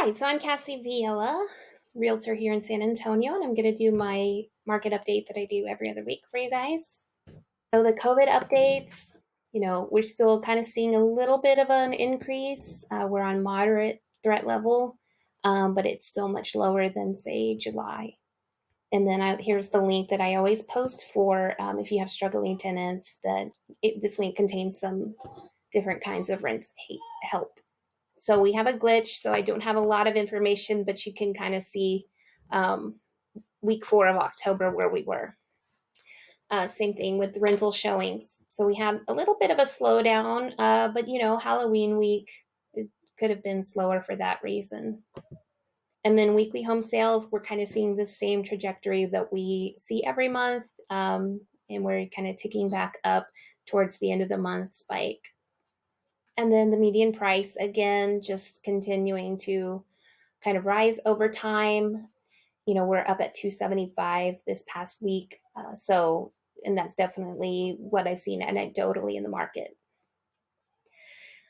right, so I'm Cassie Viella, realtor here in San Antonio, and I'm going to do my market update that I do every other week for you guys. So the COVID updates, we're still kind of seeing a little bit of an increase. We're on moderate threat level, but it's still much lower than, say, July. And then here's the link that I always post for if you have struggling tenants. This link contains some different kinds of rent help. So we have a glitch, so I don't have a lot of information, but you can kind of see week 4 of October where we were. Same thing with the rental showings. So we had a little bit of a slowdown, but Halloween week, it could have been slower for that reason. And then weekly home sales, we're kind of seeing the same trajectory that we see every month, and we're kind of ticking back up towards the end of the month spike. And then the median price, again, just continuing to kind of rise over time. We're up at 275 this past week. And that's definitely what I've seen anecdotally in the market.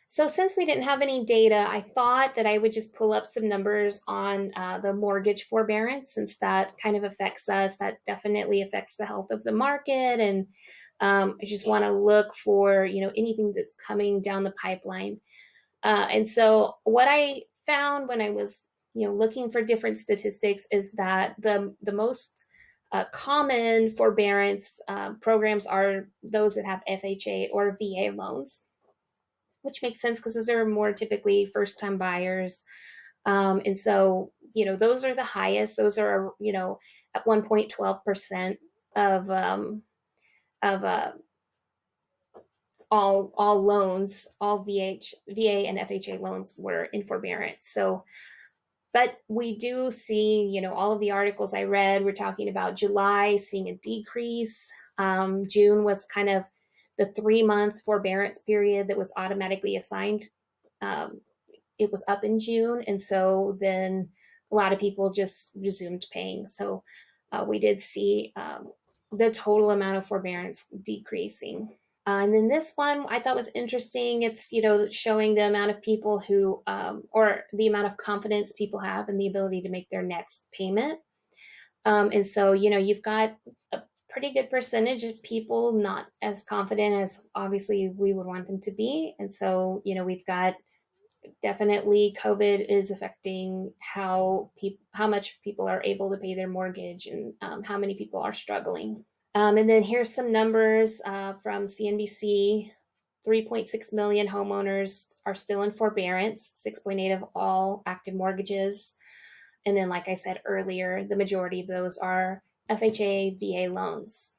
So since we didn't have any data, I thought that I would just pull up some numbers on the mortgage forbearance, since that kind of affects us. That definitely affects the health of the market. And I just want to look for, anything that's coming down the pipeline. And so what I found when I was, looking for different statistics is that the most common forbearance programs are those that have FHA or VA loans, which makes sense because those are more typically first-time buyers. And so, those are the highest. Those are, at 1.12% of all loans, all VA and FHA loans were in forbearance. So, but we do see, all of the articles I read were talking about July seeing a decrease. June was kind of the 3-month forbearance period that was automatically assigned. It was up in June, and so then a lot of people just resumed paying. So we did see the total amount of forbearance decreasing. And then this one I thought was interesting. It's, showing the amount of people who, or the amount of confidence people have in the ability to make their next payment. And so, you've got a pretty good percentage of people not as confident as obviously we would want them to be. And so, we've got definitely COVID is affecting how much people are able to pay their mortgage, and how many people are struggling. And then here's some numbers from CNBC. 3.6 million homeowners are still in forbearance, 6.8 of all active mortgages. And then, like I said earlier, the majority of those are FHA, VA loans.